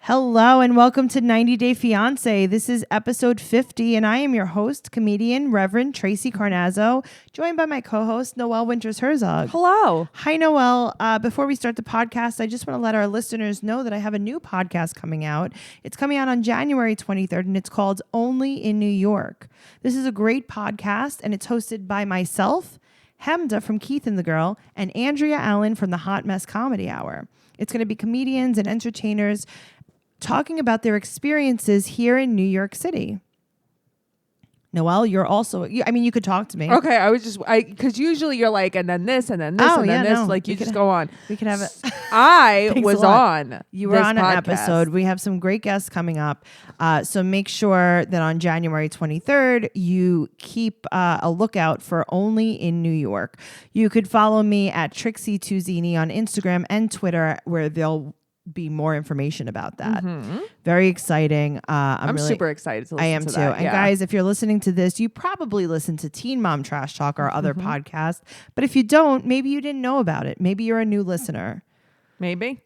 Hello and welcome to 90 Day Fiance. This is episode 50 and I am your host, comedian Reverend Tracy Carnazzo, joined by my co-host Noelle Herzog. Hello. Hi Noelle. Before we start the podcast, I just want to let our listeners know that I have a new podcast coming out. It's coming out on January 23rd and it's called Only in New York. This is a great podcast and it's hosted by myself, Hemda from Keith and the Girl, and Andrea Allen from the Hot Mess Comedy Hour. It's going to be comedians and entertainers talking about their experiences here in New York City. Noelle, you're also, you could talk to me. Okay, because usually you're like, and then this, and then this, and then this. No, like, you just go on. We could have it. I was on. You were on an episode. We have some great guests coming up. So make sure that on January 23rd, you keep a lookout for Only in New York. You could follow me at Trixie Tuzini on Instagram and Twitter, where they'll be more information about that. Mm-hmm. Very exciting. I'm really super excited to listen to that. I am too. And guys, if you're listening to this, you probably listen to Teen Mom Trash Talk or other podcasts. But if you don't, maybe you didn't know about it. Maybe you're a new listener. Maybe.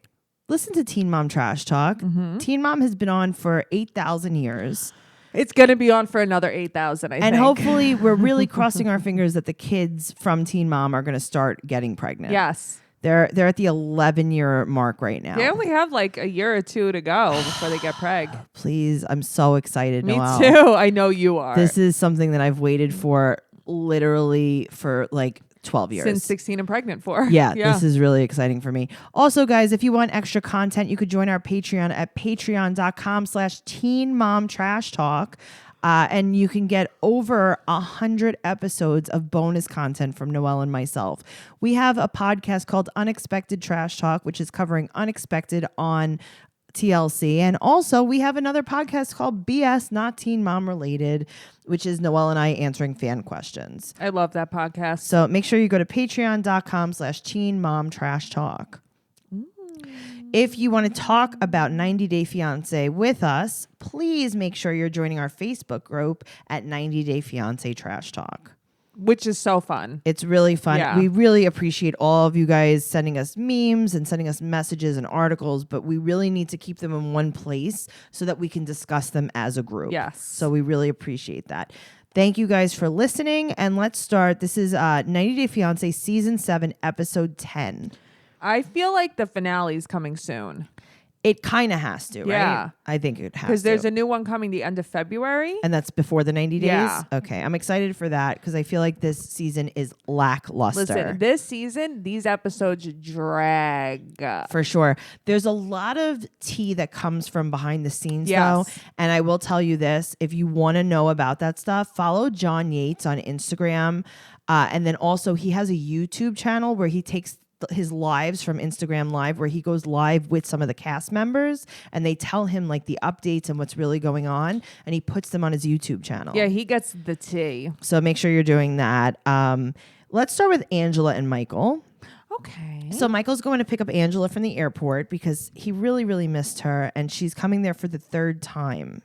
Listen to Teen Mom Trash Talk. Mm-hmm. Teen Mom has been on for 8,000 years. It's going to be on for another 8,000, I think. And hopefully we're really crossing our fingers that the kids from Teen Mom are going to start getting pregnant. Yes. They're at the 11-year mark right now. They only have like a year or two to go before they get preg. Please, I'm so excited, Noelle. Me too. I know you are. This is something that I've waited for literally for like 12 years. Since 16 and pregnant for. Yeah, this is really exciting for me. Also, guys, if you want extra content, you could join our Patreon at patreon.com/Teen Mom Trash Talk. And you can get over 100 episodes of bonus content from Noelle and myself. We have a podcast called Unexpected Trash Talk, which is covering Unexpected on TLC. And also we have another podcast called BS Not Teen Mom Related, which is Noelle and I answering fan questions. I love that podcast. So make sure you go to patreon.com/Teen Mom Trash Talk. If you want to talk about 90 Day Fiance with us, please make sure you're joining our Facebook group at 90 Day Fiance Trash Talk. Which is so fun. It's really fun. Yeah. We really appreciate all of you guys sending us memes and sending us messages and articles, but we really need to keep them in one place so that we can discuss them as a group. Yes. So we really appreciate that. Thank you guys for listening, and let's start. This is 90 Day Fiance Season 7, Episode 10. I feel like the finale is coming soon. It kind of has to, right? Yeah. I think it has to. Because there's a new one coming the end of February. And that's before the 90 days? Yeah. Okay, I'm excited for that because I feel like this season is lackluster. Listen, this season, these episodes drag. For sure. There's a lot of tea that comes from behind the scenes, though. And I will tell you this, if you want to know about that stuff, follow John Yates on Instagram. And then also he has a YouTube channel where he takes his lives from Instagram Live, where he goes live with some of the cast members and they tell him like the updates and what's really going on, and he puts them on his YouTube channel. Yeah, he gets the tea. So make sure you're doing that. Let's start with Angela and Michael. Okay. So Michael's going to pick up Angela from the airport because he really, really missed her, and she's coming there for the third time.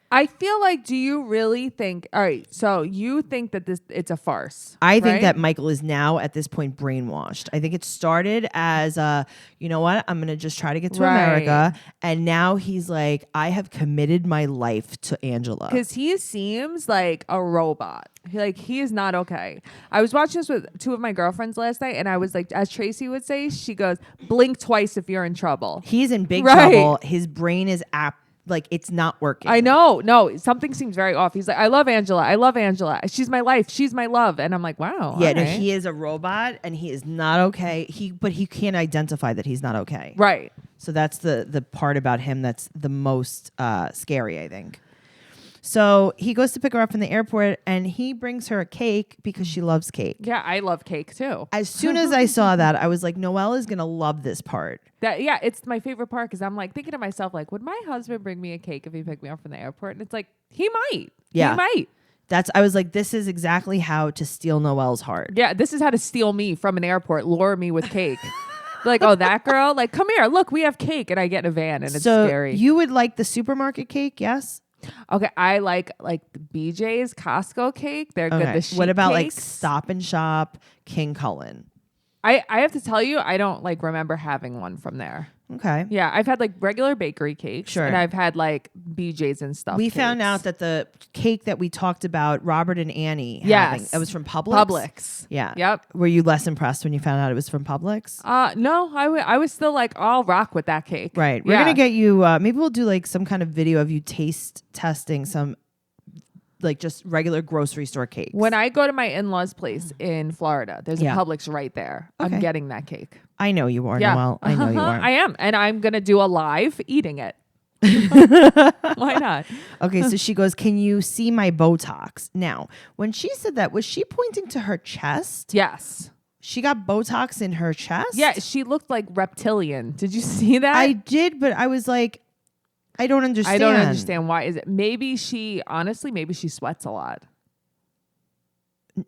I feel like, do you really think, all right, so you think that it's a farce? I think that Michael is now at this point brainwashed. I think it started as you know what, I'm going to just try to get to America. And now he's like, I have committed my life to Angela. Because he seems like a robot. He is not okay. I was watching this with two of my girlfriends last night, and I was like, as Tracy would say, she goes, blink twice if you're in trouble. He's in big trouble. His brain is like it's not working. I know. No, something seems very off. He's like, I love Angela. I love Angela. She's my life. She's my love. And I'm like, wow. Yeah, no, he is a robot and he is not okay. But he can't identify that he's not okay. Right. So that's the part about him that's the most scary, I think. So he goes to pick her up from the airport and he brings her a cake because she loves cake. Yeah, I love cake too. As soon as I saw that, I was like, Noelle is going to love this part. It's my favorite part because I'm like thinking to myself, like, would my husband bring me a cake if he picked me up from the airport? And it's like, he might. Yeah. He might. I was like, this is exactly how to steal Noelle's heart. Yeah, this is how to steal me from an airport, lure me with cake. Like, oh, that girl? Like, come here. Look, we have cake. And I get in a van and it's scary. You would like the supermarket cake, yes? Okay, I like the BJ's Costco cake. They're good. The sheet what about like cakes. Stop and Shop, King Cullen? I have to tell you, I don't like remember having one from there. Okay. Yeah, I've had like regular bakery cakes. Sure. And I've had like BJ's and stuff. We found out that the cake that we talked about, Robert and Annie having, it was from Publix. Publix. Yeah. Yep. Were you less impressed when you found out it was from Publix? No, I was still like, I'll rock with that cake. Right. We're going to get you, maybe we'll do like some kind of video of you taste testing some like just regular grocery store cakes. When I go to my in-laws' place in Florida, there's a Publix right there. Okay. I'm getting that cake. I know you are, Noelle. I know you are. I am. And I'm going to do a live eating it. Why not? Okay, so she goes, can you see my Botox? Now, when she said that, was she pointing to her chest? Yes. She got Botox in her chest? Yeah, she looked like reptilian. Did you see that? I did, but I was like, I don't understand. I don't understand why is it. Maybe she sweats a lot.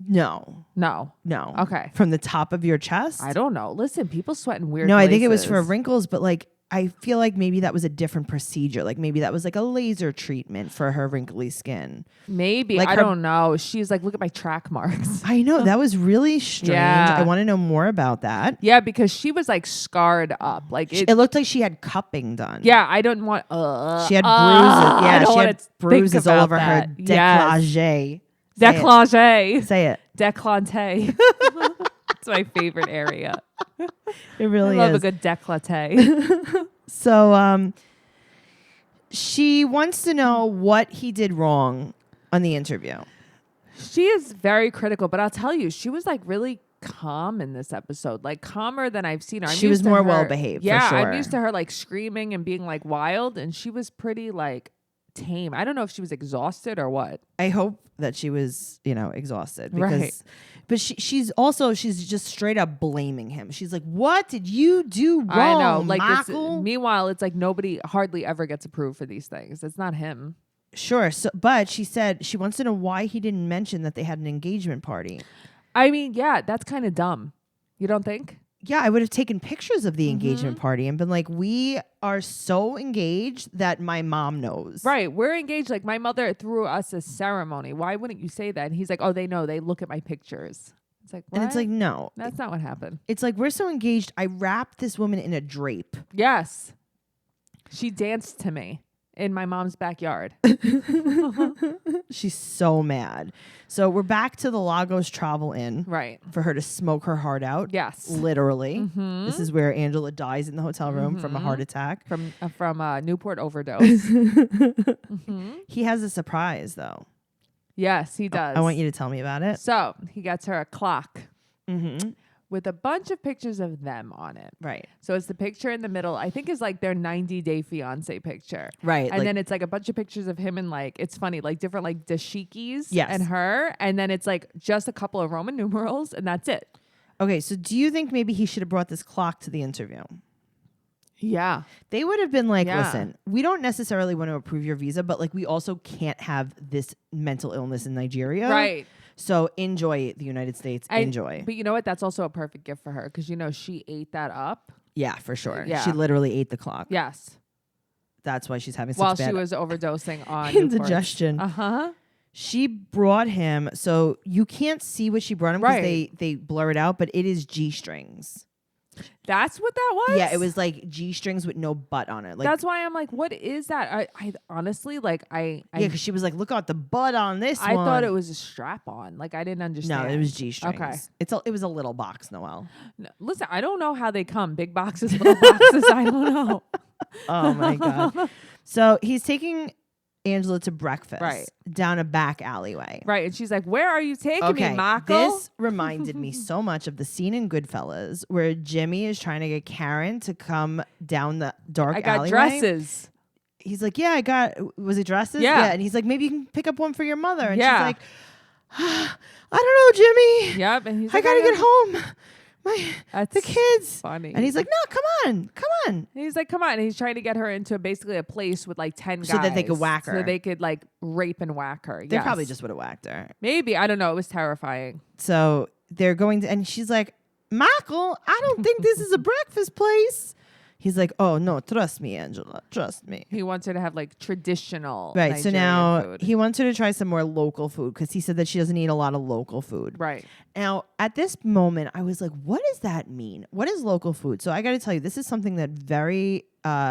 No. No. Okay. From the top of your chest? I don't know. Listen, people sweat in weird No, places. I think it was for wrinkles, but like I feel like maybe that was a different procedure. Like maybe that was like a laser treatment for her wrinkly skin. Maybe. Like I don't know. She's like, look at my track marks. I know. That was really strange. Yeah. I want to know more about that. Yeah, because she was like scarred up. Like It looked like she had cupping done. Yeah, I don't want. She had bruises. Yeah, she had bruises all over her décolleté. Décolleté. Say it. Décolleté. It's my favorite area. It really is. I love a good décolleté. So she wants to know what he did wrong on the interview. She is very critical, but I'll tell you, she was like really calm in this episode, like calmer than I've seen her. She was more well behaved. Yeah, for sure. I'm used to her like screaming and being like wild, and she was pretty like tame. I don't know if she was exhausted or what. I hope that she was, exhausted because, Right. But she's just straight up blaming him. She's like, "What did you do wrong?" I know. Like, Michael? meanwhile, it's like nobody hardly ever gets approved for these things. It's not him. Sure. So, but she said she wants to know why he didn't mention that they had an engagement party. I mean, yeah, that's kind of dumb. You don't think? Yeah, I would have taken pictures of the engagement party and been like, we are so engaged that my mom knows. Right. We're engaged. Like, my mother threw us a ceremony. Why wouldn't you say that? And he's like, oh, they know. They look at my pictures. It's like, what? And it's like, no. That's not what happened. It's like, we're so engaged. I wrapped this woman in a drape. Yes. She danced to me in my mom's backyard. She's so mad. So we're back to the Lagos Travel Inn. Right. For her to smoke her heart out. Yes. Literally. This is where Angela dies in the hotel room from a heart attack. From Newport overdose. He has a surprise, though. Yes, he does. I want you to tell me about it. So he gets her a clock with a bunch of pictures of them on it. Right. So it's the picture in the middle, I think is like their 90-day fiance picture. Right. And then it's like a bunch of pictures of him and like, it's funny, like different like dashikis Yes. and her. And then it's like just a couple of Roman numerals and that's it. Okay, so do you think maybe he should have brought this clock to the interview? Yeah. They would have been like, Yeah. listen, we don't necessarily want to approve your visa, but like we also can't have this mental illness in Nigeria. Right. So enjoy the United States. Enjoy. But you know what? That's also a perfect gift for her because, she ate that up. Yeah, for sure. Yeah. She literally ate the clock. Yes. That's why she's having such While bad she was overdosing on indigestion. Uh-huh. She brought him, so you can't see what she brought him because they blur it out, but it is G-strings. That's what that was? Yeah, it was like G-strings with no butt on it. Like that's why I'm like, what is that? I honestly, like, yeah, because she was like, look at the butt on this one. I thought it was a strap on. Like, I didn't understand. No, it was G-strings. Okay. It was a little box, Noelle. No, listen, I don't know how they come. Big boxes, little boxes. I don't know. Oh, my God. So he's taking Angela to breakfast down a back alleyway. Right. And she's like, where are you taking me, Michael? This reminded me so much of the scene in Goodfellas where Jimmy is trying to get Karen to come down the dark alleyway. I got dresses. He's like, was it dresses? Yeah. And he's like, maybe you can pick up one for your mother. And Yeah. she's like, I don't know, Jimmy. Yep. And he's I like, gotta get home. That's the kids. funny. And he's like, no, come on. And he's like, come on. And he's trying to get her into basically a place with like 10 guys. So that they could whack her. So they could like rape and whack her. They probably just would have whacked her. Maybe. I don't know. It was terrifying. So they're going to, and she's like, Michael, I don't think this is a breakfast place. He's like, oh no, trust me, Angela, trust me. He wants her to have like traditional Right. Nigerian So now food. he wants her to try some more local food because he said that she doesn't eat a lot of local food. Right. Now, at this moment, I was like, what does that mean? What is local food? So I got to tell you, this is something that very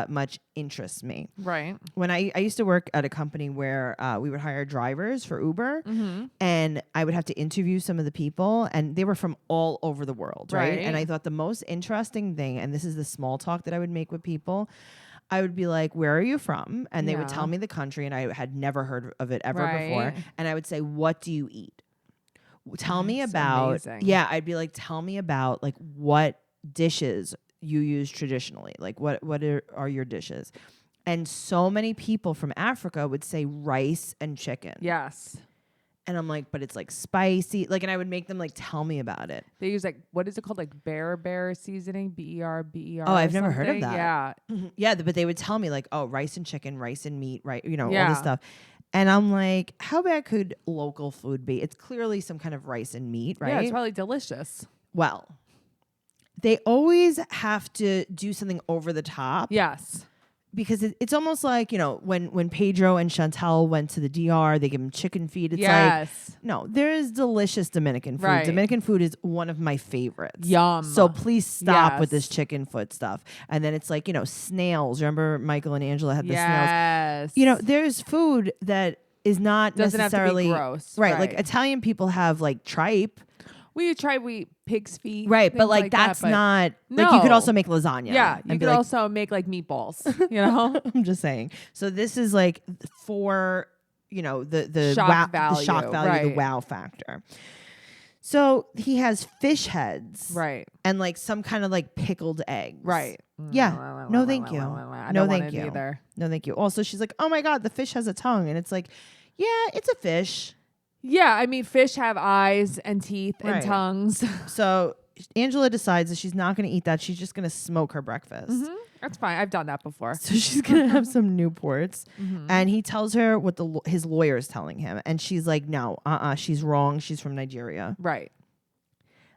much interests me. Right. When I used to work at a company where we would hire drivers for Uber, Mm-hmm. and I would have to interview some of the people, and they were from all over the world, right? Right. And I thought the most interesting thing, and this is the small talk that I would make with people, I would be like, where are you from? And they would Yeah. tell me the country, and I had never heard of it ever Right. before. And I would say, what do you eat? Tell me That's about, amazing. yeah, I'd be like, tell me about like what dishes you use traditionally. Like what are your dishes? And so many people from Africa would say rice and chicken. Yes. And I'm like, but it's like spicy. Like, and I would make them like tell me about it. They use like, what is it called? Like bear seasoning, BER. Oh, I've never heard of something. that. Yeah. Yeah, but they would tell me like, oh, rice and chicken, rice and meat, right? You know, all Yeah. this stuff. And I'm like, how bad could local food be? It's clearly some kind of rice and meat, right? Yeah, it's probably delicious. Well, they always have to do something over the top. Yes. Because it's almost like, you know, when Pedro and Chantel went to the DR, they give them chicken feet. It's Yes. like, no, there is delicious Dominican food. Right. Dominican food is one of my favorites. Yum. So please stop with Yes. this chicken foot stuff. And then it's like, you know, snails. Remember Michael and Angela had the snails. Yes. You know, there's food that is not Doesn't necessarily have to be gross. Right. Like Italian people have like tripe. We eat pig's feet. Right. But things like that's that, but not like you could No. also make lasagna. Yeah, and you be could like, also make like meatballs, you know? I'm just saying. So this is like for, you know, the Shock wow, the value, shock value, the right. wow factor. So he has fish heads, Right. and like some kind of like pickled eggs, Right. Yeah. No, thank you. I No, don't thank want it you. either. No, thank you. Also, she's like, oh my god, the fish has a tongue, and it's like, yeah, it's a fish. Yeah, I mean, fish have eyes and teeth Right. and tongues. So Angela decides that she's not going to eat that. She's just going to smoke her breakfast. Mhm. That's fine. I've done that before. So she's gonna have some Newports, Mhm. and he tells her what his lawyer is telling him, and she's like, "No, she's wrong. She's from Nigeria." Right.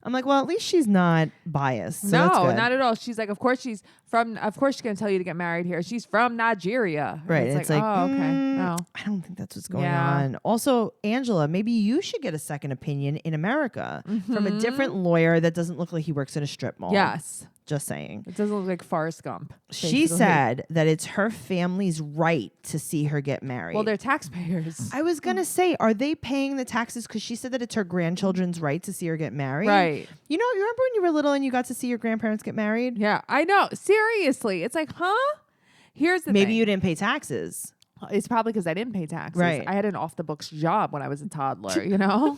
I'm like, "Well, at least she's not biased." So that's No, good. not at all. She's like, of course she's going to tell you to get married here. She's from Nigeria. And Right? It's like, oh, okay. No. I don't think that's what's going Yeah. on. Also, Angela, maybe you should get a second opinion in America from a different lawyer that doesn't look like he works in a strip mall. Yes. Just saying. It doesn't look like Forrest Gump. She basically. said that it's her family's right to see her get married. Well, they're taxpayers. I was going to say, are they paying the taxes? Because she said that it's her grandchildren's right to see her get married. Right. You know, you remember when you were little and you got to see your grandparents get married? Yeah, I know. Seriously. It's like, huh? Here's the Maybe thing. you didn't pay taxes. It's probably because I didn't pay taxes. Right. I had an off the books job when I was a toddler, you know?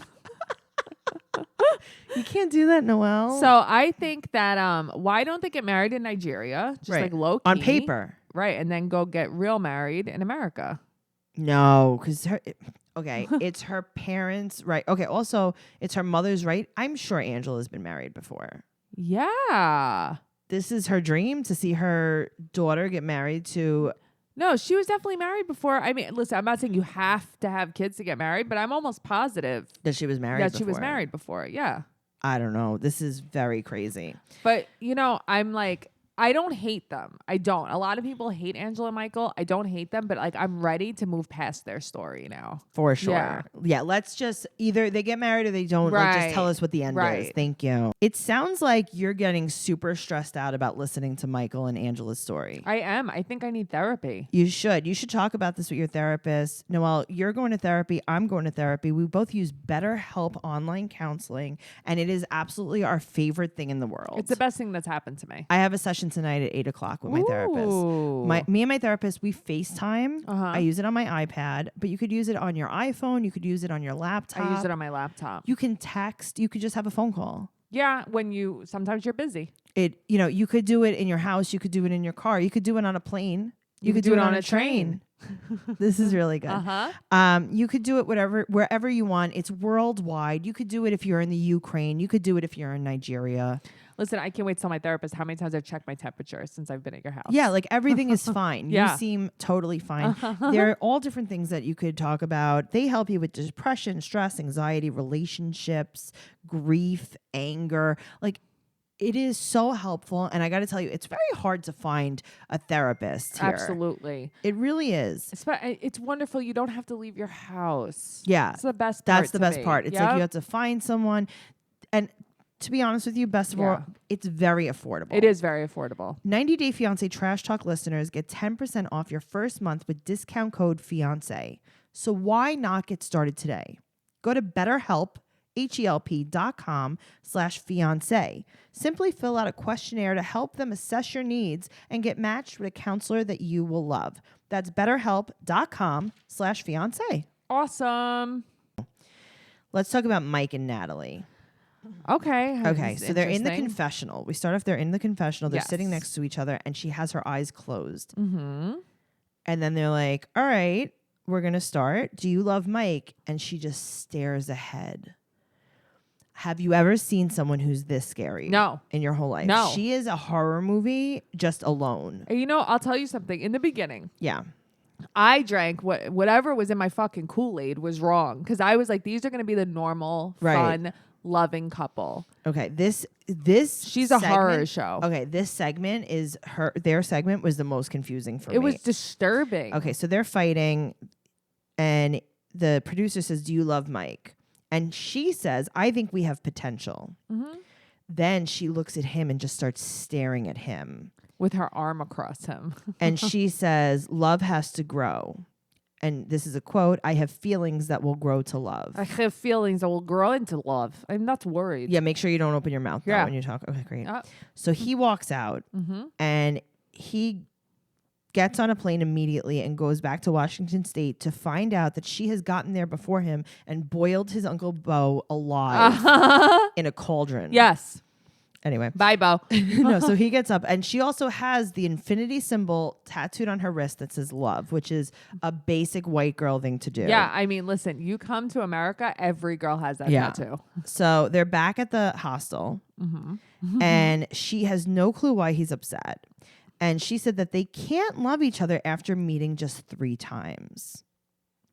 You can't do that, Noelle. So I think that why don't they get married in Nigeria? Just Right. like low key. On paper. Right. And then go get real married in America. No, because okay, it's her parents' right. Okay, also, it's her mother's right. I'm sure Angela's been married before. Yeah. This is her dream to see her daughter get married to. No, she was definitely married before. I mean, listen, I'm not saying you have to have kids to get married, but I'm almost positive That she was married that she was before. married before. Yeah. I don't know. This is very crazy. But, you know, I'm like, I don't hate them. I don't. A lot of people hate Angela and Michael. I don't hate them, but like I'm ready to move past their story now. For sure. Yeah. Yeah, let's just either they get married or they don't. Like, just Right. tell us what the end is. Right. Thank you. It sounds like you're getting super stressed out about listening to Michael and Angela's story. I am. I think I need therapy. You should. You should talk about this with your therapist. Noelle, you're going to therapy. I'm going to therapy. We both use BetterHelp online counseling, and it is absolutely our favorite thing in the world. It's the best thing that's happened to me. I have a session tonight at 8:00 with my therapist. Ooh. Me and my therapist, we FaceTime. Uh-huh. I use it on my iPad, but you could use it on your iPhone. You could use it on your laptop. I use it on my laptop. You can text. You could just have a phone call. Yeah, when sometimes you're busy. You could do it in your house. You could do it in your car. You could do it on a plane. You could do it on a train. This is really good. You could do it wherever you want. It's worldwide. You could do it if you're in the Ukraine. You could do it if you're in Nigeria. Listen, I can't wait to tell my therapist how many times I've checked my temperature since I've been at your house. Yeah, like everything is fine. Yeah. You seem totally fine. There are all different things that you could talk about. They help you with depression, stress, anxiety, relationships, grief, anger. Like It is so helpful. And I got to tell you, it's very hard to find a therapist here. Absolutely. It really is. It's wonderful. You don't have to leave your house. Yeah. It's the best part. That's the best part. It's like you have to find someone. And to be honest with you, best of all, it's very affordable. It is very affordable. 90 Day Fiance Trash Talk listeners get 10% off your first month with discount code Fiance. So why not get started today? Go to BetterHelp, HELP.com/fiance. Simply fill out a questionnaire to help them assess your needs and get matched with a counselor that you will love. That's BetterHelp.com/fiance. Awesome. Let's talk about Mike and Natalie. Okay. So they're in the confessional. We start off, they're in the confessional. They're sitting Yes. next to each other and she has her eyes closed. Mm-hmm. And then they're like, all right, we're going to start. Do you love Mike? And she just stares ahead. Have you ever seen someone who's this scary? No. In your whole life? No. She is a horror movie just alone. You know, I'll tell you something. In the beginning, Yeah. I drank whatever was in my fucking Kool-Aid was wrong. Because I was like, these are going to be the normal, fun, loving couple. Okay. This She's a horror show. Okay. This segment is their segment was the most confusing for me. It was disturbing. Okay. So they're fighting and the producer says, do you love Mike? And she says, I think we have potential. Mm-hmm. Then she looks at him and just starts staring at him. With her arm across him. And she says, love has to grow. And this is a quote, I have feelings that will grow to love. I have feelings that will grow into love. I'm not worried. Yeah, make sure you don't open your mouth though when you talk. Okay, great. So he walks out and he gets on a plane immediately and goes back to Washington State to find out that she has gotten there before him and boiled his Uncle Bo alive in a cauldron. Yes. Anyway. Bye, Bo. No, so he gets up and she also has the infinity symbol tattooed on her wrist that says love, which is a basic white girl thing to do. Yeah, I mean, listen, you come to America, every girl has that tattoo. So they're back at the hostel and she has no clue why he's upset. And she said that they can't love each other after meeting just 3 times.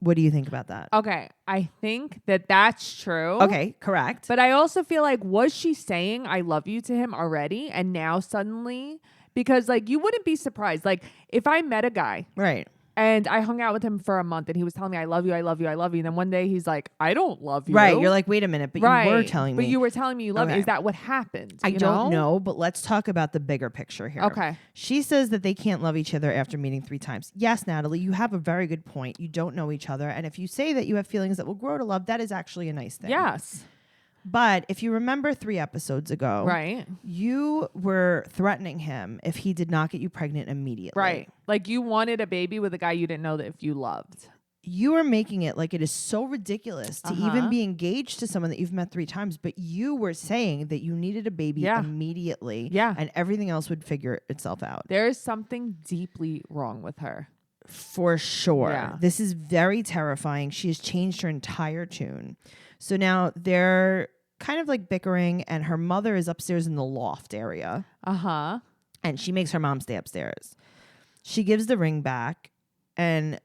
What do you think about that? Okay, I think that that's true. Okay, correct. But I also feel like, was she saying I love you to him already? And now suddenly, because like you wouldn't be surprised. Like if I met a guy. Right. And I hung out with him for a month and he was telling me, I love you, I love you, I love you. And then one day he's like, I don't love you. Right. You're like, wait a minute, but you were telling me. But you were telling me you love me. Is that what happened? I don't know, but let's talk about the bigger picture here. Okay. She says that they can't love each other after meeting 3 times. Yes, Natalie, you have a very good point. You don't know each other. And if you say that you have feelings that will grow to love, that is actually a nice thing. Yes. But if you remember 3 episodes ago, right, you were threatening him if he did not get you pregnant immediately. Right. Like you wanted a baby with a guy you didn't know that if you loved. You are making it like it is so ridiculous to even be engaged to someone that you've met 3 times, but you were saying that you needed a baby immediately and everything else would figure itself out. There is something deeply wrong with her. For sure. Yeah. This is very terrifying. She has changed her entire tune. So now they're kind of like bickering and her mother is upstairs in the loft area. Uh-huh. And she makes her mom stay upstairs. She gives the ring back and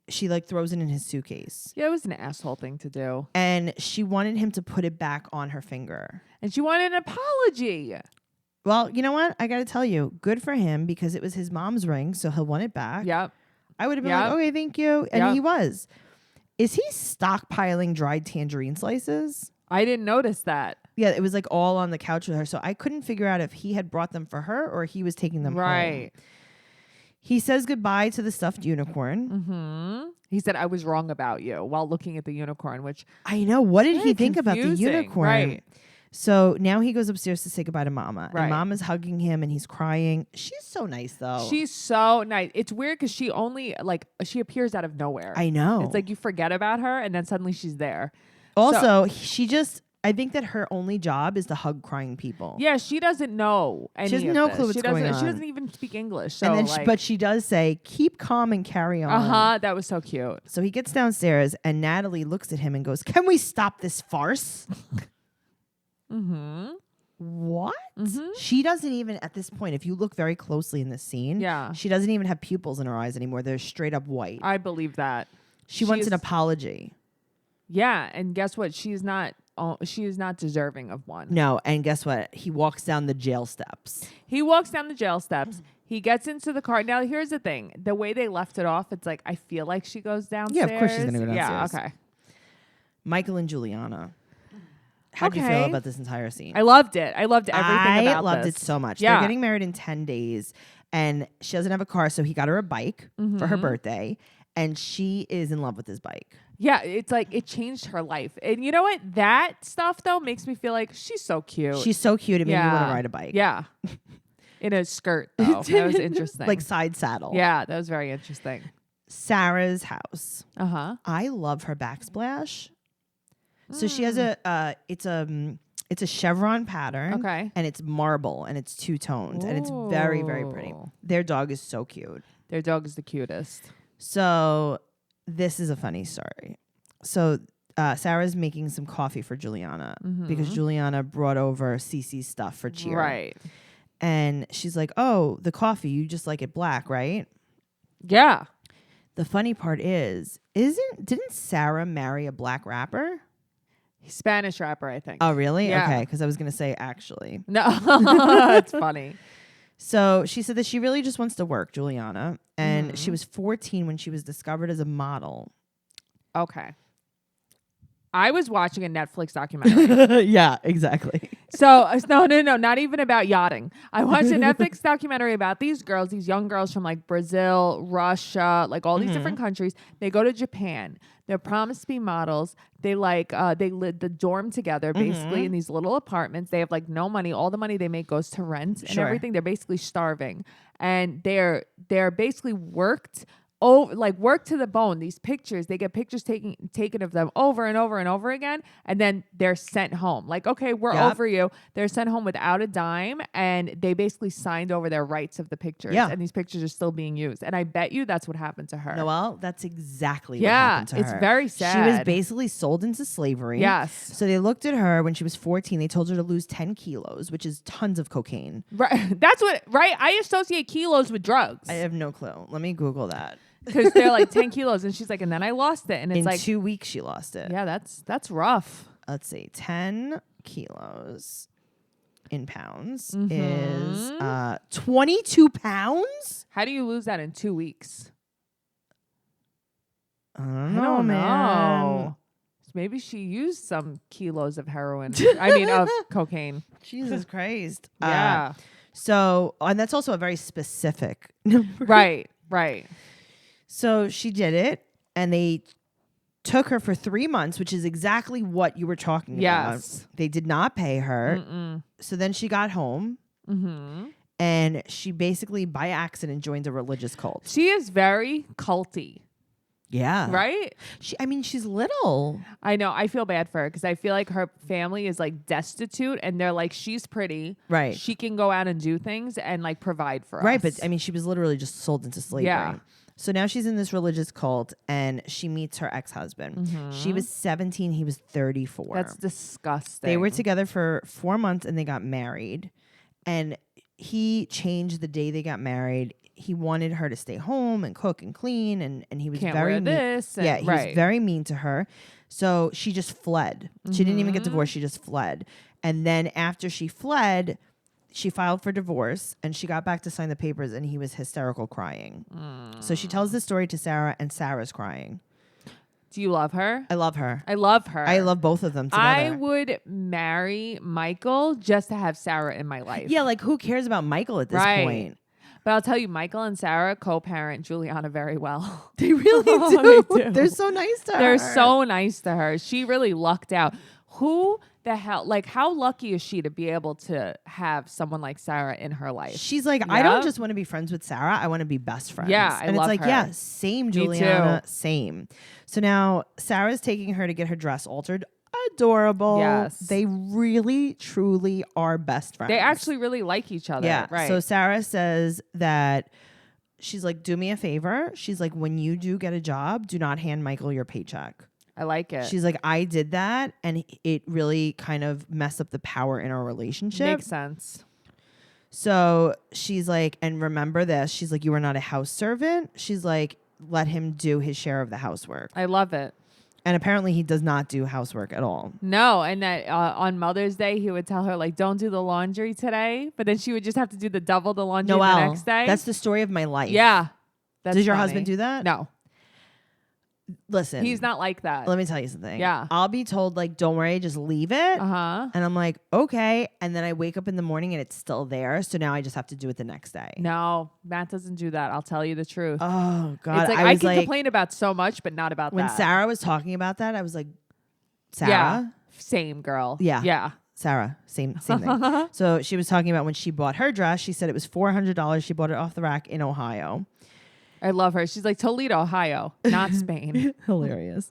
she like throws it in his suitcase. Yeah, it was an asshole thing to do. And she wanted him to put it back on her finger. And she wanted an apology. Well, you know what? I got to tell you, good for him because it was his mom's ring, so he'll want it back. Yep. I would have been like, okay, thank you. And he was. Is he stockpiling dried tangerine slices? I didn't notice that. Yeah, it was like all on the couch with her. So I couldn't figure out if he had brought them for her or he was taking them home. He says goodbye to the stuffed unicorn. Mm-hmm. He said, I was wrong about you while looking at the unicorn, which I know. What did he think about the unicorn? Right. So now he goes upstairs to say goodbye to Mama. Right. And Mama's hugging him and he's crying. She's so nice, though. She's so nice. It's weird because she only, like, she appears out of nowhere. I know. It's like you forget about her and then suddenly she's there. Also, I think that her only job is to hug crying people. Yeah, she doesn't know any She has of no this. clue what's going on. She doesn't even speak English. So And then but she does say, keep calm and carry on. Uh-huh. That was so cute. So he gets downstairs and Natalie looks at him and goes, can we stop this farce? Mm-hmm. What? Mm-hmm. She doesn't even, at this point, if you look very closely in this scene, she doesn't even have pupils in her eyes anymore. They're straight up white. I believe that. She wants an apology. Yeah, and guess what? She's not she is not deserving of one. No, and guess what? He walks down the jail steps. He walks down the jail steps. He gets into the car. Now, here's the thing. The way they left it off, it's like, I feel like she goes downstairs. Yeah, of course she's going to go downstairs. Yeah, okay. Michael and Juliana. How do you feel about this entire scene? I loved it. I loved everything about this. I loved it so much. Yeah. They're getting married in 10 days, and she doesn't have a car, so he got her a bike for her birthday, and she is in love with his bike. Yeah, it's like it changed her life. And you know what? That stuff, though, makes me feel like she's so cute. She's so cute. It made me want to ride a bike. Yeah. In a skirt, though. That was interesting. Like side saddle. Yeah, that was very interesting. Sarah's house. Uh-huh. I love her backsplash. So she has it's a chevron pattern. Okay. And it's marble and it's two-toned. And it's very, very pretty. Their dog is so cute. Their dog is the cutest. So this is a funny story. So Sarah's making some coffee for Juliana because Juliana brought over Cece's stuff for cheer. Right. And she's like, oh, the coffee, you just like it black, right? Yeah. The funny part is, didn't Sarah marry a black rapper? Spanish rapper, I think. Oh, really? Yeah. Okay, because I was going to say actually. No, it's funny. So she said that she really just wants to work, Juliana. And she was 14 when she was discovered as a model. Okay. I was watching a Netflix documentary. Yeah, exactly. So, no, not even about yachting. I watched a Netflix documentary about these girls, these young girls from like Brazil, Russia, like all these different countries. They go to Japan. They're promised to be models. They live the dorm together basically in these little apartments. They have like no money. All the money they make goes to rent and everything. They're basically starving. And they're basically worked to the bone. These pictures, they get pictures taken of them over and over and over again, and then they're sent home. Like, okay, we're over you. They're sent home without a dime, and they basically signed over their rights of the pictures. Yeah. And these pictures are still being used. And I bet you that's what happened to her. Noelle, that's exactly what happened to her. It's very sad. She was basically sold into slavery. Yes. So they looked at her when she was 14. They told her to lose 10 kilos, which is tons of cocaine. Right. That's what, right? I associate kilos with drugs. I have no clue. Let me Google that. Because they're like 10 kilos. And she's like, and then I lost it. And it's in 2 weeks, she lost it. Yeah, that's rough. Let's see. 10 kilos in pounds is 22 pounds? How do you lose that in 2 weeks? I don't know, man. Maybe she used some kilos of heroin. of cocaine. Jesus Christ. Yeah. So, and that's also a very specific number. Right. So she did it, and they took her for 3 months, which is exactly what you were talking about. They did not pay her. So then she got home, and she basically, by accident, joined a religious cult. She is very culty. Yeah. Right? She's little. I know. I feel bad for her because I feel like her family is like destitute, and they're like, she's pretty. Right. She can go out and do things and like provide for us. Right. But she was literally just sold into slavery. Yeah. So now she's in this religious cult, and she meets her ex-husband. She was 17. He was 34. That's disgusting. They were together for 4 months, and they got married. And he changed the day they got married. He wanted her to stay home and cook and clean, and he was very mean. Yeah, he was very mean to her. So she just fled. She didn't even get divorced. She just fled. And then after she fled, she filed for divorce, and she got back to sign the papers, and he was hysterical crying. So she tells this story to Sarah, and Sarah's crying. Do you love her? I love her. I love her. I love both of them together. I would marry Michael just to have Sarah in my life. Yeah, like who cares about Michael at this point? But I'll tell you, Michael and Sarah co-parent Juliana very well. They really do. They do. They're so nice to her. They're so nice to her. She really lucked out. Who the hell, like how lucky is she to be able to have someone like Sarah in her life? She's like, I don't just want to be friends with Sarah. I want to be best friends. Yeah, and love it's like, her. yeah, same Juliana, same. So now Sarah's taking her to get her dress altered. Adorable. Yes. They really, truly are best friends. They actually really like each other. Yeah. Right. So Sarah says that she's like, do me a favor. She's like, when you do get a job, do not hand Michael your paycheck. I like it. She's like, I did that, and it really kind of messed up the power in our relationship. Makes sense. So she's like, and remember this. She's like, you are not a house servant. She's like, let him do his share of the housework. I love it. And apparently he does not do housework at all. No, and that on Mother's Day, he would tell her, like, don't do the laundry today. But then she would just have to do double the laundry Noelle, the next day. that's the story of my life. Yeah. That's Does your funny. husband do that? No. Listen. He's not like that. Let me tell you something. Yeah. I'll be told, like, don't worry, just leave it. Uh-huh. And I'm like, okay. And then I wake up in the morning and it's still there. So now I just have to do it the next day. No, Matt doesn't do that. I'll tell you the truth. Oh, God. It's like I can complain about so much, but not about when that. Sarah was talking about that, I was like, Sarah? Yeah. Same girl. Yeah. Yeah. Sarah, same thing. So she was talking about when she bought her dress. She said it was $400. She bought it off the rack in Ohio. I love her. She's like Toledo, Ohio, not Spain. Hilarious.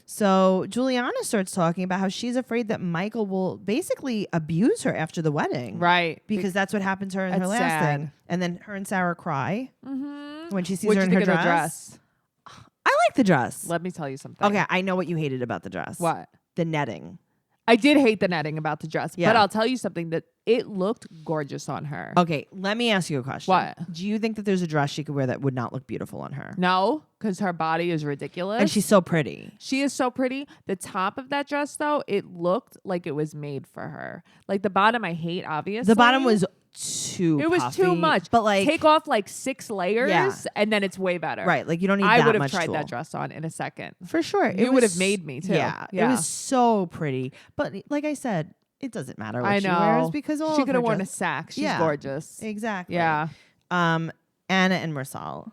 So Juliana starts talking about how she's afraid that Michael will basically abuse her after the wedding. Right. Because that's what happened to her in her That's last sad. thing. And then her and Sarah cry when she sees What'd her you in her think of the dress. I like the dress. Let me tell you something. Okay, I know what you hated about the dress. What? The netting. I did hate the netting about the dress, Yeah. but I'll tell you something that it looked gorgeous on her. Okay, let me ask you a question. What? Do you think that there's a dress she could wear that would not look beautiful on her? No, because her body is ridiculous. And she's so pretty. She is so pretty. The top of that dress, though, it looked like it was made for her. Like the bottom, I hate, obviously. The bottom was too It was puffy, too much. But like, take off like 6 layers, Yeah. and then it's way better. right, like you don't need I that would have much tried tulle. that dress on in a second. For sure. You would have made me too. Yeah, it Yeah. was so pretty. But like I said, it doesn't matter what I she know. wears because all she of could her have worn a dress- sack. She's Yeah. gorgeous. Exactly. Yeah. Anna and Mursal.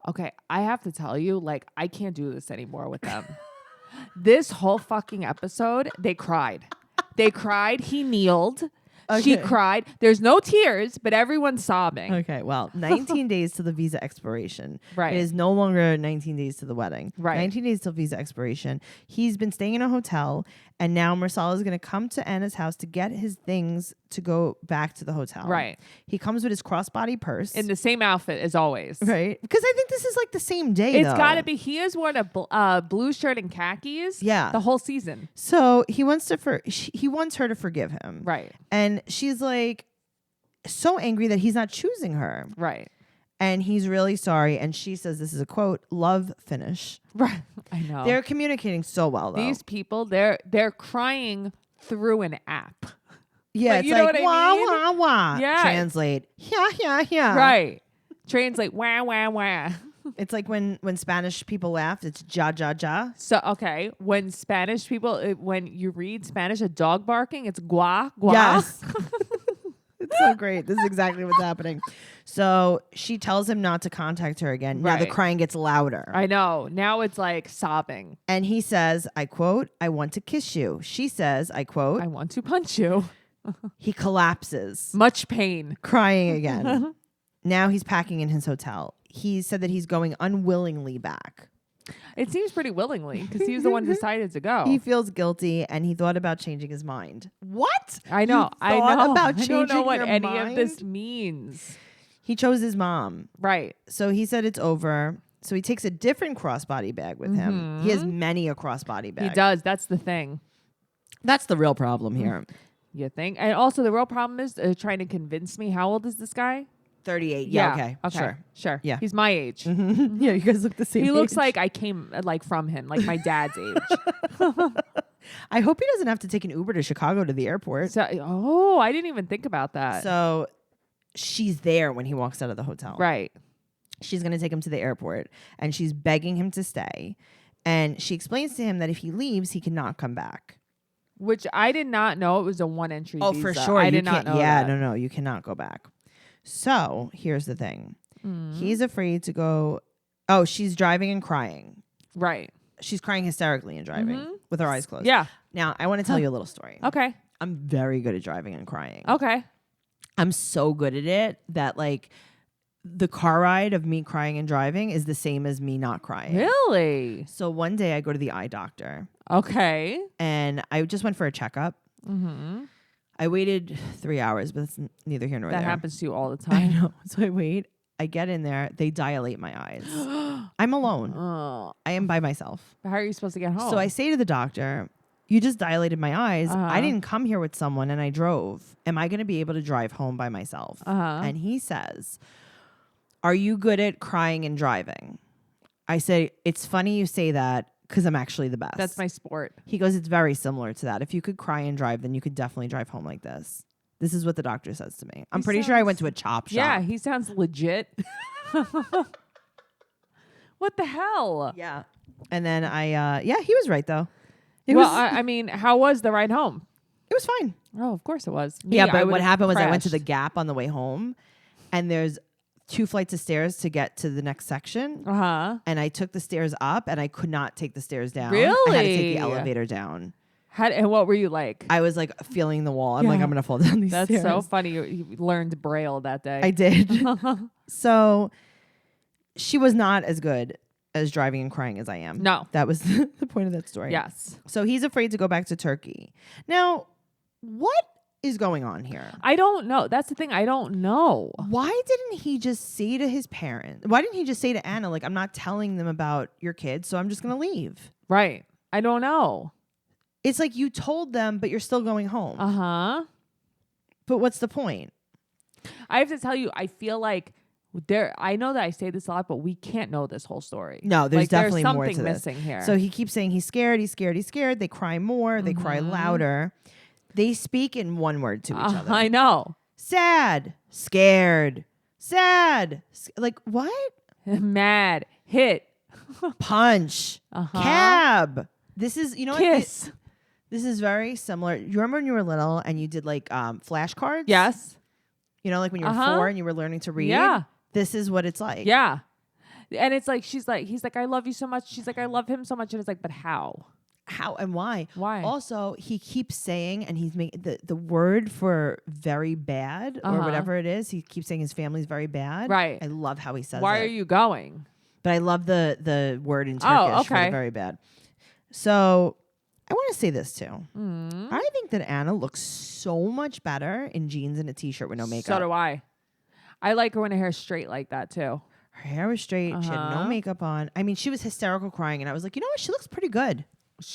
Okay, I have to tell you, like, I can't do this anymore with them. This whole fucking episode, they cried. They cried. He kneeled. She Okay. cried. There's no tears, but everyone's sobbing. Okay, well, 19 days to the visa expiration. Right. It is no longer 19 days to the wedding. Right. 19 days till visa expiration. He's been staying in a hotel, and now Mursal is going to come to Anna's house to get his things to go back to the hotel. Right. He comes with his crossbody purse. In the same outfit as always. right. Because I think this is like the same day, It's though. got to be. He has worn a blue shirt and khakis. Yeah. The whole season. So he wants he wants her to forgive him. Right. And she's like so angry that he's not choosing her. Right. And he's really sorry. And she says, this is a quote, love finish. Right. I know. They're communicating so well, though. These people, they're crying through an app. yeah, like, it's you know like, what I wah, mean? wah, wah. Yeah. Translate. Yeah, yeah, yeah. Right. Translate. Wah, wah, wah. It's like when Spanish people laugh, it's ja, ja, ja. So, okay. When Spanish people, when you read Spanish, a dog barking, it's gua, gua. Yes. It's so great. This is exactly what's happening. So she tells him not to contact her again. Now the Right. crying gets louder. I know. Now it's like sobbing. And he says, I quote, I want to kiss you. She says, I quote, I want to punch you. he collapses, Much pain. crying again. Now he's packing in his hotel. He said that he's going unwillingly back. It seems pretty willingly because he was the one who decided to go. He feels guilty and he thought about changing his mind. What? I know. You I thought know. about I don't know changing what your any mind? of this means. He chose his mom. Right. So he said it's over. So he takes a different crossbody bag with him. He has many a crossbody bag. He does. That's the thing. That's the real problem here. You think? And also, the real problem is trying to convince me. How old is this guy? 38. Yeah, okay. Sure. Sure. Yeah. He's my age. Yeah, you guys look the same He looks age. like I came like from him, like my dad's age. I hope he doesn't have to take an Uber to Chicago to the airport. So, oh, I didn't even think about that. So she's there when he walks out of the hotel. Right. She's going to take him to the airport and she's begging him to stay. And she explains to him that if he leaves, he cannot come back. Which I did not know it was a one entry Oh, visa. for sure. I You did not can't- know Yeah, that. no, you cannot go back. So here's the thing. He's afraid to go. Oh, she's driving and crying. Right. She's crying hysterically and driving with her eyes closed. Yeah. Now, I want to tell you a little story. Okay. I'm very good at driving and crying. Okay. I'm so good at it that like the car ride of me crying and driving is the same as me not crying. Really? So one day I go to the eye doctor Okay. and I just went for a checkup. I waited 3 hours, but it's neither here nor That there. happens to you all the I time. know. So I wait. I get in there. They dilate my eyes. I'm alone. Oh. I am by myself. How are you supposed to get home? So I say to the doctor, you just dilated my eyes. I Uh-huh. didn't come here with someone and I drove. Am I going to be able to drive home by myself? Uh-huh. And he says, are you good at crying and driving? I say, it's funny you say that because I'm actually the best. That's my sport. He goes, it's very similar to that. If you could cry and drive, then you could definitely drive home like this. This is what the doctor says to me. I'm pretty sure I went to a chop shop. Yeah, he sounds legit. What the hell? Yeah. And then he was right though. I mean, how was the ride home? It was fine. Oh, of course it was. But what happened was I went to the Gap on the way home, and there's 2 flights of stairs to get to the next section. And I took the stairs up, and I could not take the stairs down. Really? I had to take the elevator down. And what were you like? I was like feeling the wall. I'm like, I'm gonna fall down these stairs. That's so funny. You learned Braille that day. I did. So she was not as good as driving and crying as I am. No. That was the point of that story. Yes. So he's afraid to go back to Turkey. Now, what is going on here? I don't know. That's the thing. I don't know. Why didn't he just say to his parents? Why didn't he just say to Anna, like, I'm not telling them about your kids, so I'm just going to leave? Right. I don't know. It's like you told them, but you're still going home. But what's the point? I have to tell you, I feel like I know that I say this a lot, but we can't know this whole story. No, there's definitely there's more to something this. missing here. So he keeps saying he's scared, he's scared, he's scared. They cry more, they cry louder. They speak in one word to each other. I know. Sad, scared, sad. Like what? Mad, hit, punch, cab. This is, you know, kiss. This is very similar. You remember when you were little and you did like flashcards? Yes. You know, like when you were 4 and you were learning to read? Yeah. This is what it's like. Yeah. And it's like, he's like, I love you so much. She's like, I love him so much. And it's like, but how? How and why? Why? Also, he keeps saying, and he's making the word for very bad or whatever it is. He keeps saying his family's very bad. Right. I love how he says Why it. are you going? But I love the word in Turkish for the very bad. So I want to say this too. I think that Anna looks so much better in jeans and a t-shirt with no makeup. So do I. I like her when her hair's straight like that too. Her hair was straight. She had no makeup on. I mean, she was hysterical crying, and I was like, you know what? She looks pretty good.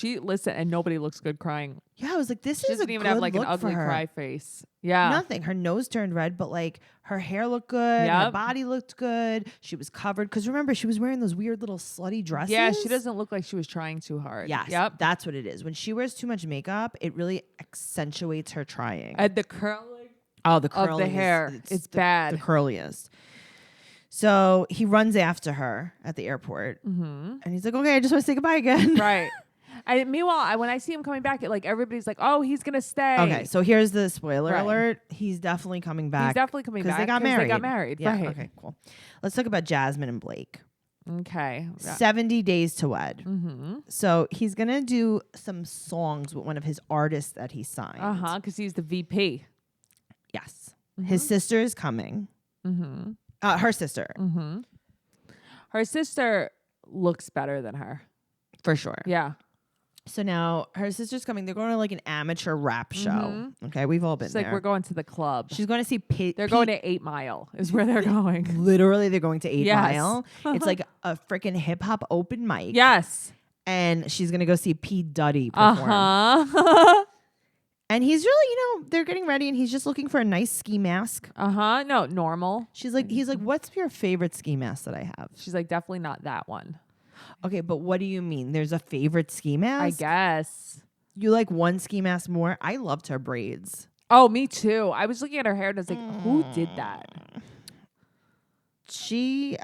And nobody looks good crying. Yeah, I was like, this she is doesn't a even good have like an look ugly for her. cry face. Yeah. Nothing. Her nose turned red, but like her hair looked good. Her body looked good. She was covered. Because remember, she was wearing those weird little slutty dresses. Yeah, she doesn't look like she was trying too hard. Yes. Yep. That's what it is. When she wears too much makeup, it really accentuates her trying. And the curling the curling of the hair. It's bad. The curliest. So he runs after her at the airport. And he's like, okay, I just want to say goodbye again. Right. Meanwhile, when I see him coming back, everybody's like, oh, he's going to stay. Okay, so here's the spoiler alert. He's definitely coming back. He's definitely coming back. Because they got married. Yeah, right. okay, cool. Let's talk about Jasmine and Blake. Okay. 70 days to wed. So he's going to do some songs with one of his artists that he signed. Because he's the VP. Yes. His sister is coming. Her sister. Her sister looks better than her. For sure. Yeah. So now her sister's coming. They're going to like an amateur rap show. Okay, we've all been It's there. like we're going to the club. She's going to see They're going to 8 Mile is where they're going. Literally, they're going to 8 Yes. Mile. It's like a freaking hip hop open mic. Yes. And she's going to go see P. Diddy perform. And he's really, they're getting ready and he's just looking for a nice ski mask. No, normal. He's like, what's your favorite ski mask that I have? She's like, definitely not that one. Okay, but what do you mean? There's a favorite ski mask? I guess. You like one ski mask more? I loved her braids. Oh, me too. I was looking at her hair and I was like, who did that? She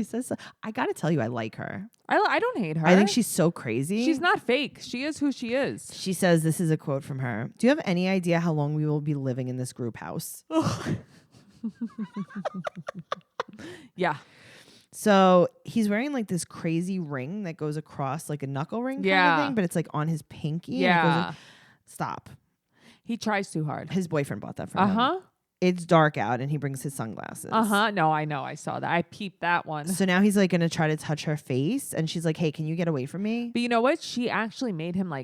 says, I got to tell you, I like her. I don't hate her. I think she's so crazy. She's not fake. She is who she is. She says, this is a quote from her. Do you have any idea how long we will be living in this group house? Yeah. So he's wearing like this crazy ring that goes across like a knuckle ring kind of thing, but it's like on his pinky. Yeah. Stop. He tries too hard. His boyfriend bought that for him. It's dark out and he brings his sunglasses. No, I know. I saw that. I peeped that one. So now he's like going to try to touch her face. And she's like, hey, can you get away from me? But you know what? She actually made him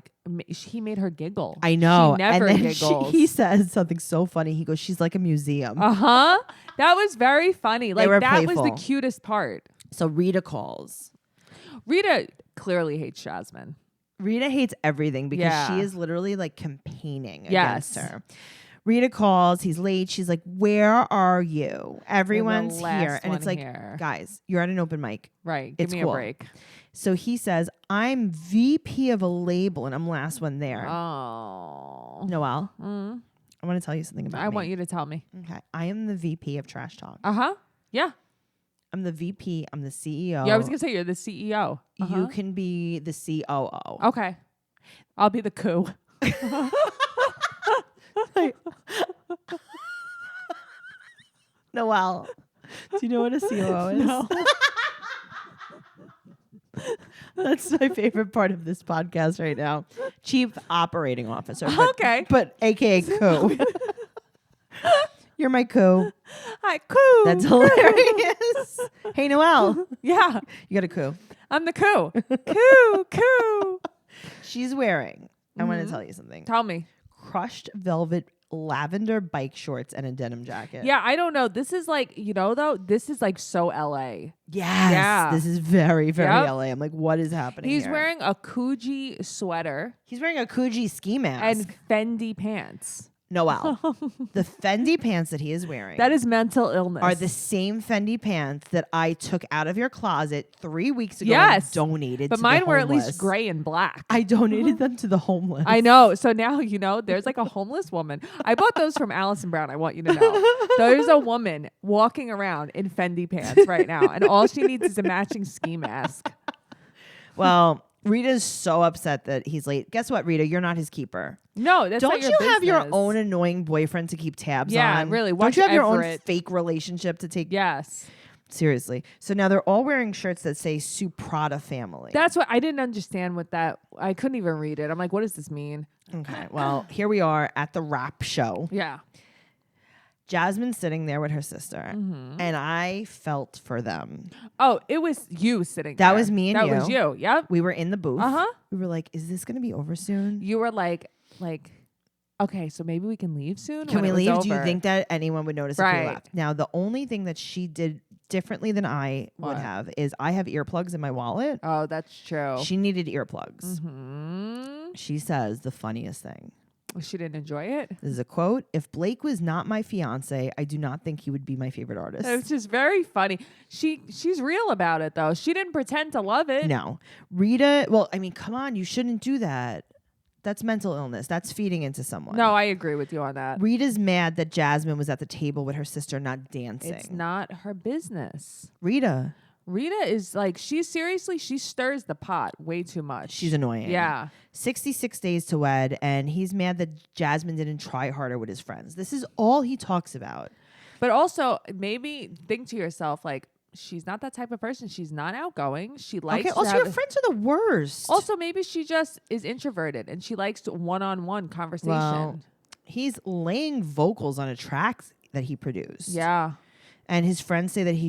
he made her giggle. I know. She never and then giggles. He says something so funny. He goes, she's like a museum. That was very funny. Like were that playful. was the cutest part. So Rita calls. Rita clearly hates Jasmine. Rita hates everything because she is literally like campaigning against her. Rita calls. He's late. She's like, where are you? Everyone's here. last And it's one like, here. guys, you're at an open mic. Right. It's Give me cool. a break. So he says, I'm VP of a label, and I'm last one there. Oh. Noelle, Mm. I want to tell you something about I me. want you to tell me. Okay. I am the VP of Trash Talk. Uh-huh. Yeah. I'm the VP. I'm the CEO. Yeah, I was going to say you're the CEO. You can be the COO. Okay. I'll be the coup. Noelle, do you know what a COO is? No. That's my favorite part of this podcast right now. Chief Operating Officer. Okay. But AKA coup. You're my coup. Hi, coup. That's hilarious. Hey, Noelle. Yeah. You got a coup. I'm the coup. Coup. She's wearing, I want to tell you something. Tell me. Crushed velvet lavender bike shorts and a denim jacket. Yeah, I don't know. This is like, though, this is like so LA. Yes. Yeah. This is very, very Yep. LA. I'm like, what is happening He's here? wearing a Coogee sweater He's wearing a Coogee ski mask. and Fendi pants. Noelle, the Fendi pants that he is wearing That is mental illness. are the same Fendi pants that I took out of your closet 3 weeks ago Yes. and donated But to mine the were at homeless. least gray and black. I donated them to the homeless. I know. So now, there's like a homeless woman. I bought those from Allison Brown. I want you to know. There's a woman walking around in Fendi pants right now. And all she needs is a matching ski mask. Well, Rita's so upset that he's late. Guess what, Rita? You're not his keeper. No, that's Don't not your you have your business. own annoying boyfriend to keep tabs Yeah, on? really. Don't Watch you have your own Everett. fake relationship to take? Yes. Seriously. So now they're all wearing shirts that say Suprada family. That's what I didn't understand with that. I couldn't even read it. I'm like, what does this mean? Okay. Well, here we are at the rap show. Yeah. Jasmine's sitting there with her sister, Mm-hmm. and I felt for them. Oh, it was you sitting That there. was me and that you. was you. Yep. We were in the booth. Uh-huh. We were like, is this going to be over soon? You were like, okay, so maybe we can leave soon? Can when we it was leave? Do you over. think that anyone would notice if we Right. left? Now, the only thing that she did differently than I would What? have is I have earplugs in my wallet. Oh, that's true. She needed earplugs. Mm-hmm. She says the funniest thing. She didn't enjoy it. This is a quote. If Blake was not my fiance, I do not think he would be my favorite artist. It's just very funny. She's real about it though. She didn't pretend to love it. No. Rita, well, I mean, come on, you shouldn't do that. That's mental illness. That's feeding into someone. No, I agree with you on that. Rita's mad that Jasmine was at the table with her sister not dancing. It's not her business. Rita, is like, she stirs the pot way too much. she's annoying. Yeah. 66 days to wed, and he's mad that Jasmine didn't try harder with his friends. This is all he talks about. But also, maybe think to yourself, like, she's not that type of person. She's not outgoing. She likes Okay, to also, have your friends are the worst. Also, maybe she just is introverted and she likes one-on-one conversation. Well, he's laying vocals on a track that he produced. Yeah. And his friends say that she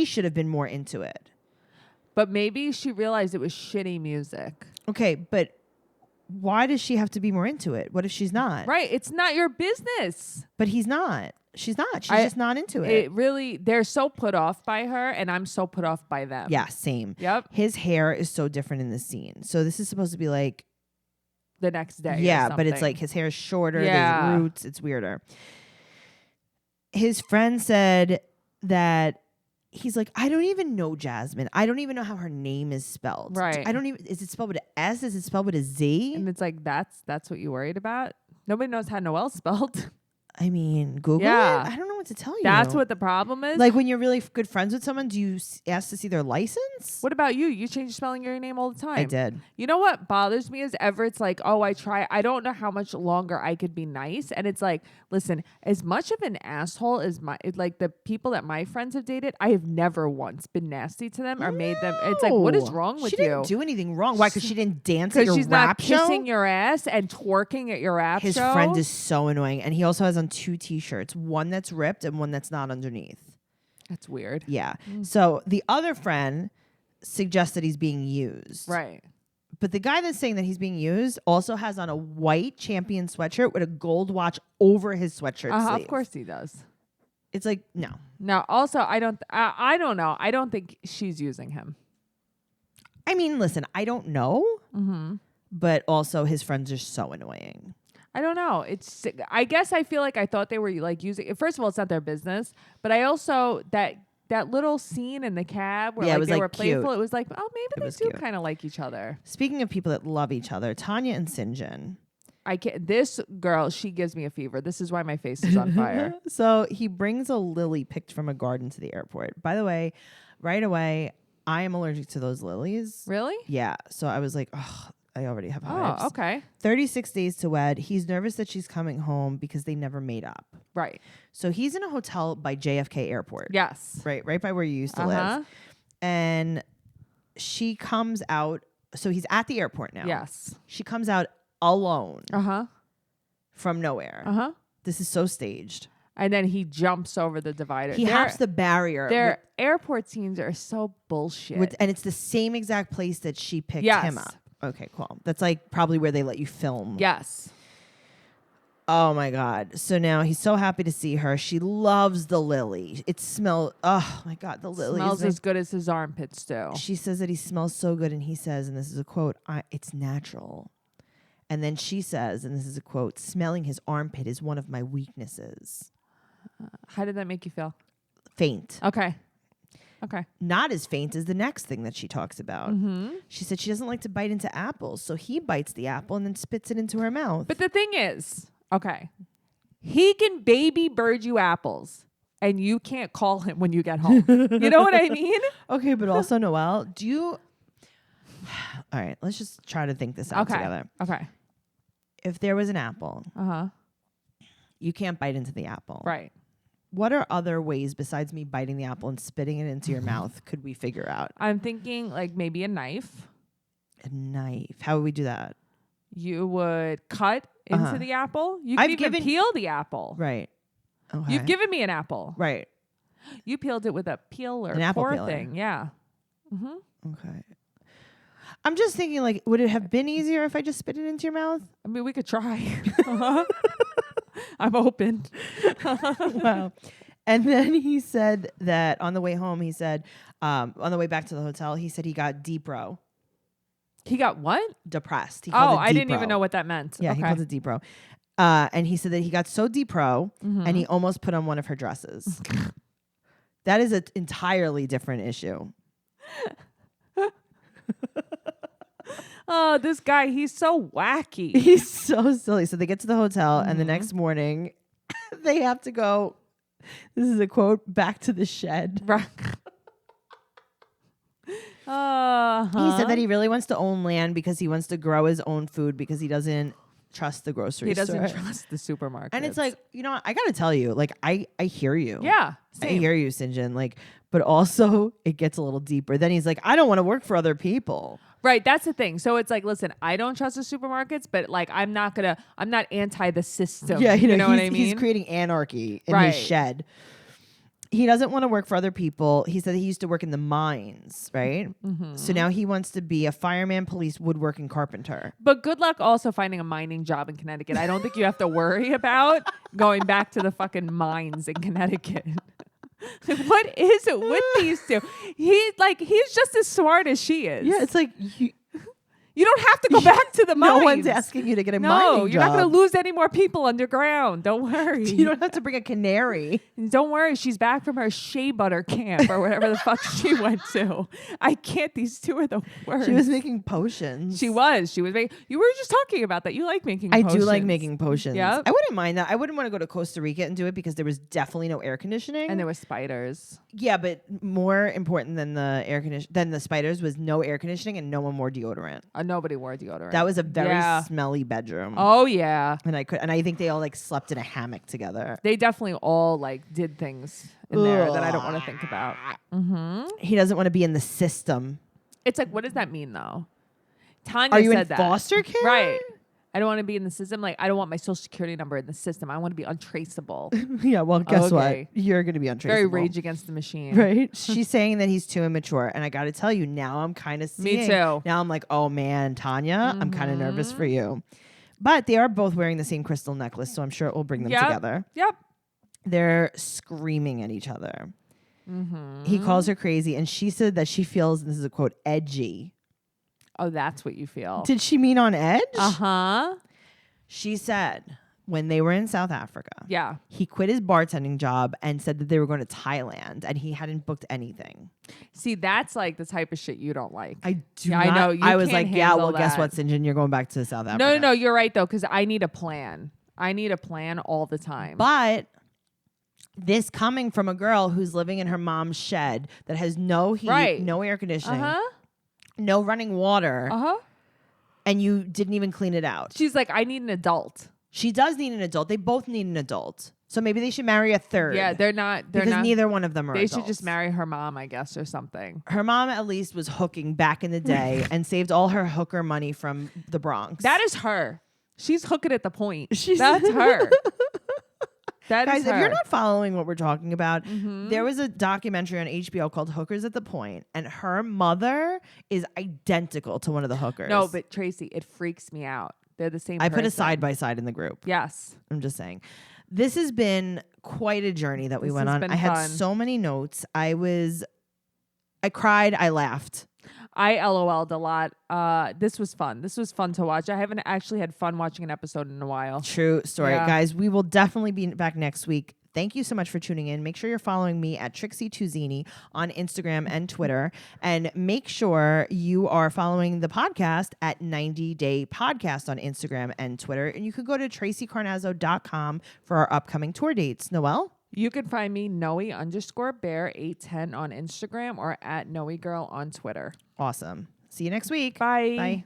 should have been more into it. But maybe she realized it was shitty music. Okay, but why does she have to be more into it? What if she's not? Right. It's not your business. But he's not. She's not. She's just not into it. They're so put off by her and I'm so put off by them. Yeah, same. Yep. His hair is so different in the scene. So this is supposed to be like, The next day. yeah, or but it's something. like his hair is shorter. Yeah. There's roots. It's weirder. His friend said that he's like, I don't even know Jasmine. I don't even know how her name is spelled. Right. Is it spelled with an S? Is it spelled with a Z? And it's like, that's what you worried about? Nobody knows how Noelle's spelled. I mean, Google Yeah. it. I don't know what to tell you. That's what the problem is. Like when you're really good friends with someone, do you ask to see their license? What about you? You change spelling your name all the time. I did. You know what bothers me is Everett's like, oh, I don't know how much longer I could be nice. And it's like, listen, as much of an asshole as the people that my friends have dated, I have never once been nasty to them or made them. It's like, what is wrong with she you? She didn't do anything wrong. Why? Because she didn't dance at Because your she's not rap show? kissing your ass and twerking at your rap His show. friend is so annoying. And he also has on 2 t-shirts, one that's ripped and one that's not underneath. That's weird. Yeah. So the other friend suggests that he's being used. Right. But the guy that's saying that he's being used also has on a white champion sweatshirt with a gold watch over his sweatshirt sleeve. Of course he does. It's like, no. No, also, I don't know. I don't think she's using him. I mean, listen, I don't know. Mm-hmm. But also his friends are so annoying. I don't know. I guess I feel like I thought they were like using. First of all, it's not their business, but I also that little scene in the cab where Yeah, it like was, they like, were playful. cute. It was like, oh, maybe was they do cute. kind of like each other. Speaking of people that love each other, Tanya and Sinjin. I can't. This girl, she gives me a fever. This is why my face is on fire. So he brings a lily picked from a garden to the airport. By the way, right away, I am allergic to those lilies. Really? Yeah. So I was like, oh, I already have hives. Oh, okay. 36 days to wed. He's nervous that she's coming home because they never made up. Right. So he's in a hotel by JFK Airport. Yes. Right by where you used to live. And she comes out. So he's at the airport now. Yes. She comes out alone Uh-huh. from nowhere. Uh-huh. This is so staged. And then he jumps over the divider. He hops the barrier. Their airport scenes are so bullshit. And it's the same exact place that she picked Yes. him up. Okay, cool. That's like probably where they let you film. Yes. Oh my God. So now he's so happy to see her. She loves the lily. It smells, oh my God, the lily. Smells as good as his armpits do. She says that he smells so good. And he says, and this is a quote, it's natural. And then she says, and this is a quote, smelling his armpit is one of my weaknesses. How did that make you feel? Faint. Okay. Not as faint as the next thing that she talks about. She said she doesn't like to bite into apples. So he bites the apple and then spits it into her mouth. But the thing is, okay, he can baby bird you apples and you can't call him when you get home. You know what I mean? Okay, but also, Noelle, do you... All right, let's just try to think this out together. Okay. If there was an apple, Uh-huh. you can't bite into the apple. Right. What are other ways besides me biting the apple and spitting it into your mouth could we figure out? I'm thinking like maybe a knife. A knife. How would we do that? You would cut into the apple. You can even peel the apple. Right. Okay. You've given me an apple. Right. You peeled it with a peeler. An apple peeler. Thing. Yeah. Okay. I'm just thinking, like, would it have been easier if I just spit it into your mouth? I mean, we could try. I'm open. Wow. And then he said that on the way home, he said, on the way back to the hotel, he said he got depro. He got what? Depressed. He called it I didn't depro. even know what that meant. Yeah, okay. he called it depro. And he said that he got so depro and he almost put on one of her dresses. That is an entirely different issue. Oh, this guy, he's so wacky. He's so silly. So they get to the hotel and the next morning they have to go, this is a quote, back to the shed. Right. He said that he really wants to own land because he wants to grow his own food because he doesn't trust the grocery store. He doesn't trust the supermarket. And it's like, you know, I got to tell you, like, I hear you. Yeah. I Same. hear you, Sinjin. Like, but also it gets a little deeper. Then he's like, I don't want to work for other people. Right. That's the thing. So it's like, listen, I don't trust the supermarkets, but like, I'm not anti the system. Yeah. You know what I mean? He's creating anarchy in his shed. He doesn't want to work for other people. He said that he used to work in the mines, right? So now he wants to be a fireman, police, woodworking, carpenter. But good luck also finding a mining job in Connecticut. I don't think you have to worry about going back to the fucking mines in Connecticut. What is it with these two? He's just as smart as she is. Yeah, it's like you don't have to go back to the mines. No one's asking you to get a mining job. No, you're not going to lose any more people underground. Don't worry. You don't have to bring a canary. Don't worry. She's back from her shea butter camp or whatever the fuck she went to. I can't. These two are the worst. She was making potions. She was making. You were just talking about that. You like making I potions. do like making potions. Yep. I wouldn't mind that. I wouldn't want to go to Costa Rica and do it because there was definitely no air conditioning. And there were spiders. Yeah, but more important than the spiders was no air conditioning and no one wore deodorant. Nobody wore deodorant. That was a very smelly bedroom. Oh yeah. And I think they all like slept in a hammock together. They definitely all like did things in there that I don't want to think about. He doesn't want to be in the system. It's like, what does that mean though? Tanya Are you said in that. foster care? Right. I don't want to be in the system. Like, I don't want my social security number in the system. I want to be untraceable. Yeah, well, guess Okay. what? You're going to be untraceable. Very Rage Against the Machine. Right? She's saying that he's too immature. And I got to tell you, now I'm kind of seeing. Me too. Now I'm like, oh man, Tanya, I'm kind of nervous for you. But they are both wearing the same crystal necklace, so I'm sure it will bring them together. Yep. They're screaming at each other. He calls her crazy, and she said that she feels, and this is a quote, edgy. Oh, that's what you feel. Did she mean on edge? Uh-huh. She said when they were in South Africa, Yeah. he quit his bartending job and said that they were going to Thailand and he hadn't booked anything. See, that's like the type of shit you don't like. I do Yeah, not. I know. You I was can't like, yeah, well, handle guess that. what, St. John? You're going back to South Africa. No, you're right though, because I need a plan. I need a plan all the time. But this coming from a girl who's living in her mom's shed that has no heat, no air conditioning, no running water, and you didn't even clean it out. She's like, I need an adult. She does need an adult. They both need an adult. So maybe they should marry a third. Yeah, they're not. Because neither one of them are They adults. should just marry her mom, I guess, or something. Her mom at least was hooking back in the day and saved all her hooker money from the Bronx. That is her. She's hooking at the point. That's her. That Guys, is her. if you're not following what we're talking about, there was a documentary on HBO called Hookers at the Point, and her mother is identical to one of the hookers. No, but Tracy, it freaks me out. They're the same I person. put a side by side in the group. Yes. I'm just saying. This has been quite a journey that we went on. I had so many notes. I cried. I laughed. I LOL'd a lot. This was fun. This was fun to watch. I haven't actually had fun watching an episode in a while. True story. Yeah. Guys, we will definitely be back next week. Thank you so much for tuning in. Make sure you're following me at Trixie Tuzini on Instagram and Twitter. And make sure you are following the podcast at 90 Day Podcast on Instagram and Twitter. And you could go to tracycarnazzo.com for our upcoming tour dates. Noelle? You can find me Noe_bear810 on Instagram or at NoeGirl on Twitter. Awesome. See you next week. Bye. Bye.